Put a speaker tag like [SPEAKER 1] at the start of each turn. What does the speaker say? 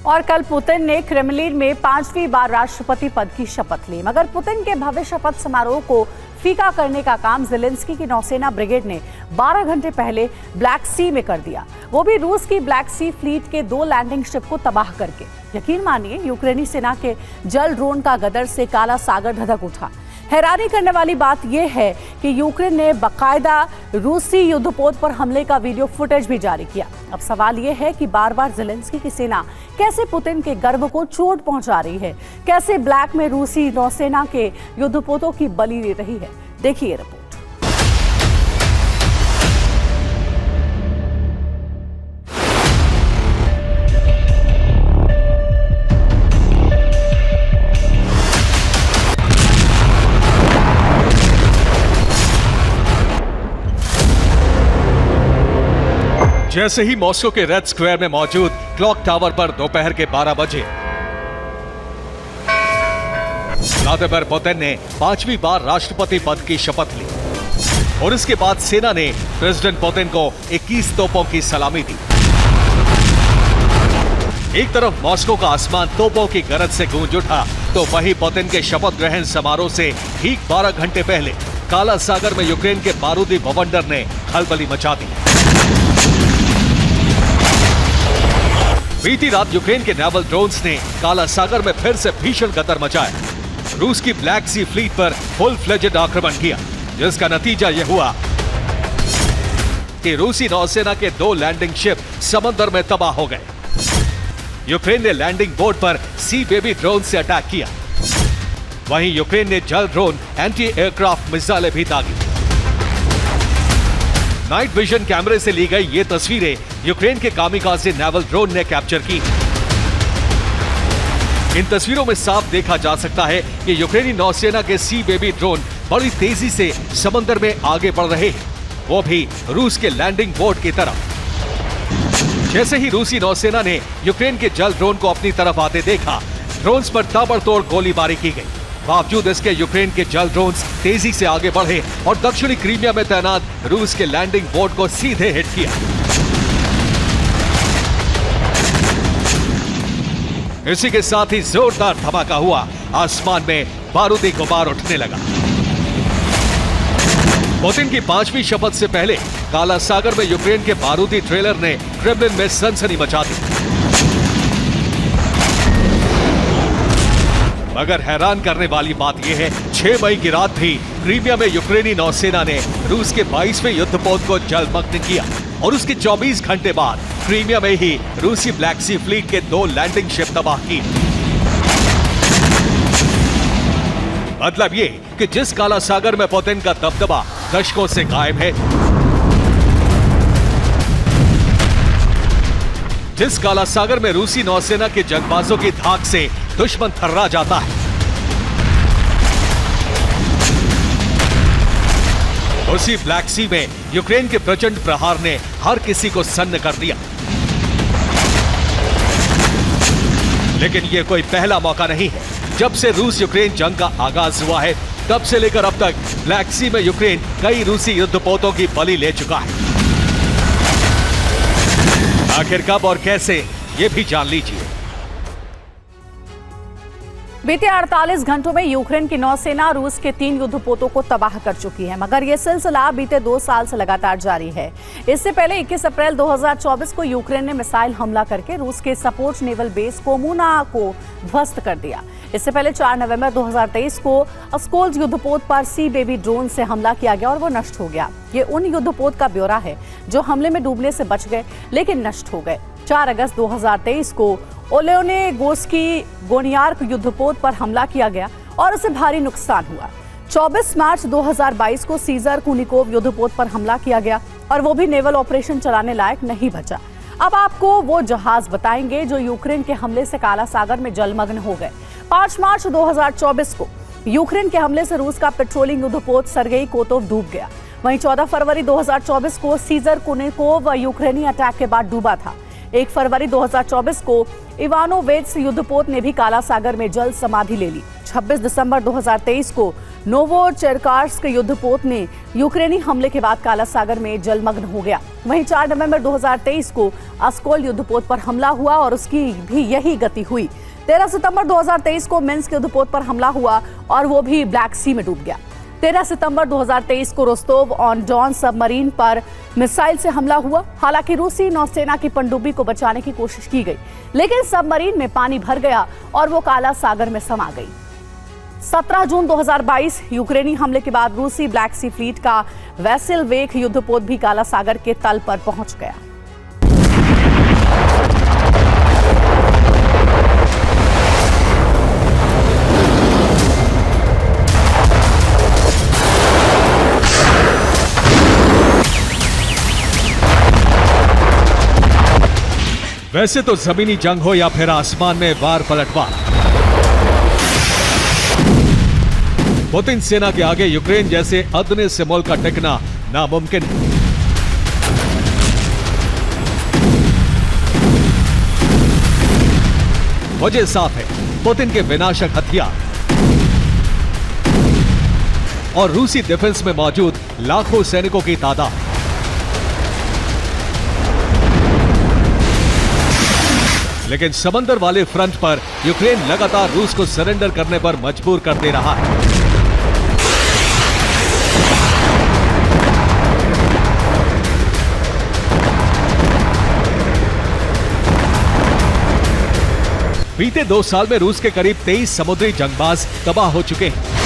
[SPEAKER 1] और कल पुतिन ने क्रेमलिन में 5वीं बार राष्ट्रपति पद की शपथ ली, मगर पुतिन के भव्य शपथ समारोह को फीका करने का काम ज़ेलेंस्की की नौसेना ब्रिगेड ने 12 घंटे पहले ब्लैक सी में कर दिया, वो भी रूस की ब्लैक सी फ्लीट के 2 लैंडिंग शिप को तबाह करके। यकीन मानिए, यूक्रेनी सेना के जल ड्रोन का गदर से काला सागर धधक उठा। हैरानी करने वाली बात यह है कि यूक्रेन ने बाकायदा रूसी युद्धपोत पर हमले का वीडियो फुटेज भी जारी किया। अब सवाल यह है कि बार बार ज़ेलेंस्की की सेना कैसे पुतिन के गर्व को चोट पहुंचा रही है, कैसे ब्लैक में रूसी नौसेना के युद्धपोतों की बलि ले रही है। देखिए रिपोर्ट।
[SPEAKER 2] जैसे ही मॉस्को के रेड स्क्वायर में मौजूद क्लॉक टावर पर दोपहर के 12 बजे व्लादिमीर पुतिन ने 5वीं बार राष्ट्रपति पद की शपथ ली और इसके बाद सेना ने प्रेसिडेंट पुतिन को 21 तोपों की सलामी दी। एक तरफ मॉस्को का आसमान तोपों की गरज से गूंज उठा, तो वहीं पुतिन के शपथ ग्रहण समारोह से ठीक 12 घंटे पहले काला सागर में यूक्रेन के बारूदी बवंडर ने खलबली मचा दी। बीती रात यूक्रेन के नेवल ड्रोन्स ने काला सागर में फिर से भीषण गदर मचाया। रूस की ब्लैक सी फ्लीट पर फुल फ्लेजेड आक्रमण किया, जिसका नतीजा यह हुआ कि रूसी नौसेना के 2 लैंडिंग शिप समंदर में तबाह हो गए। यूक्रेन ने लैंडिंग बोर्ड पर सी बेबी ड्रोन से अटैक किया। वहीं यूक्रेन ने जल ड्रोन, एंटी एयरक्राफ्ट मिसाइलें भी दागी। नाइट विजन कैमरे से ली गई ये तस्वीरें यूक्रेन के कामिकाज़े नेवल ड्रोन ने कैप्चर की। इन तस्वीरों में साफ देखा जा सकता है कि यूक्रेनी नौसेना के सी बेबी ड्रोन बड़ी तेजी से समंदर में आगे बढ़ रहे हैं, वो भी रूस के लैंडिंग बोर्ड की तरफ। जैसे ही रूसी नौसेना ने यूक्रेन के जल ड्रोन को अपनी तरफ आते देखा, ड्रोन्स पर ताबड़तोड़ गोलीबारी की गई। बावजूद इसके यूक्रेन के जल ड्रोन्स तेजी से आगे बढ़े और दक्षिणी क्रीमिया में तैनात रूस के लैंडिंग बोर्ड को सीधे हिट किया। इसी के साथ ही जोरदार धमाका हुआ, आसमान में बारूदी गुबार उठने लगा। पुतिन की 5वीं शपथ से पहले काला सागर में यूक्रेन के बारूदी ट्रेलर ने क्रेमलिन में सनसनी मचा दी। मगर हैरान करने वाली बात यह है, 6 मई की रात भी क्रीमिया में यूक्रेनी नौसेना ने रूस के 22वें युद्धपोत को जलमग्न किया और उसके 24 घंटे बाद क्रीमिया में ही रूसी ब्लैक सी फ्लीट के 2 लैंडिंग शिप तबाह की। मतलब ये कि जिस काला सागर में पुतिन का दबदबा दशकों से गायब है, जिस काला सागर में रूसी नौसेना के जंगबाजों की धाक से दुश्मन थर्रा जाता है, उसी ब्लैक सी में यूक्रेन के प्रचंड प्रहार ने हर किसी को सन्न कर दिया। लेकिन यह कोई पहला मौका नहीं है। जब से रूस यूक्रेन जंग का आगाज हुआ है, तब से लेकर अब तक ब्लैक सी में यूक्रेन कई रूसी युद्धपोतों की बलि ले चुका है। आखिर कब और कैसे, ये भी जान लीजिए।
[SPEAKER 1] बीते 48 घंटों में यूक्रेन की नौसेना रूस के 3 युद्धपोतों को तबाह कर चुकी है, मगर यह सिलसिला बीते 2 साल से लगातार जारी है। इससे पहले 21 अप्रैल 2024 को यूक्रेन ने मिसाइल हमला करके रूस के सपोर्ट नेवल बेस कोमुना को ध्वस्त कर दिया। इससे पहले 4 नवंबर 2023 को अस्कोल्ज युद्धपोत पर सी बेबी ड्रोन से हमला किया गया और वो नष्ट हो गया। ये उन युद्धपोत का ब्यौरा है जो हमले में डूबने से बच गए लेकिन नष्ट हो गए। 4 अगस्त 2023 को ओलेनेगोस्की गोनियार्क युद्धपोत पर हमला किया गया और उसे भारी नुकसान हुआ। 24 मार्च 2022 को सीजर कुनिकोव युद्धपोत पर हमला किया गया और वो भी नेवल ऑपरेशन चलाने लायक नहीं बचा। अब आपको वो जहाज बताएंगे जो यूक्रेन के हमले से काला सागर में जलमग्न हो गए। 5 मार्च 2024 को यूक्रेन के हमले से रूस का पेट्रोलिंग युद्धपोत सर्गेई कोतोव डूब गया। वहीं 14 फरवरी 2024 को सीजर कुनिकोव यूक्रेनी अटैक के बाद डूबा था। 1 फरवरी 2024 को इवानोवेट्स युद्धपोत ने भी काला सागर में जल समाधि ले ली। 26 दिसंबर 2023 को नोवोचेरकार्स्क युद्धपोत ने यूक्रेनी हमले के बाद काला सागर में जलमग्न हो गया। वहीं 4 नवंबर 2023 को अस्कोल युद्धपोत पर हमला हुआ और उसकी भी यही गति हुई। 13 सितंबर 2023 को मिन्स्क युद्धपोत पर हमला हुआ और वो भी ब्लैक सी में डूब गया। 13 सितंबर 2023 को रोस्तोव ऑन डॉन सबमरीन पर मिसाइल से हमला हुआ। हालांकि रूसी नौसेना की पनडुब्बी को बचाने की कोशिश की गई, लेकिन सबमरीन में पानी भर गया और वो काला सागर में समा गई। 17 जून 2022 यूक्रेनी हमले के बाद रूसी ब्लैक सी फ्लीट का वेसल वेक युद्धपोत भी काला सागर के तल पर पहुंच गया।
[SPEAKER 2] वैसे तो जमीनी जंग हो या फिर आसमान में वार पलटवार, पुतिन सेना के आगे यूक्रेन जैसे अदने से मुल्क का टिकना नामुमकिन है। वजह साफ है, पुतिन के विनाशक हथियार और रूसी डिफेंस में मौजूद लाखों सैनिकों की तादाद। लेकिन समंदर वाले फ्रंट पर यूक्रेन लगातार रूस को सरेंडर करने पर मजबूर कर दे रहा है। बीते 2 साल में रूस के करीब 23 समुद्री जंगबाज तबाह हो चुके हैं।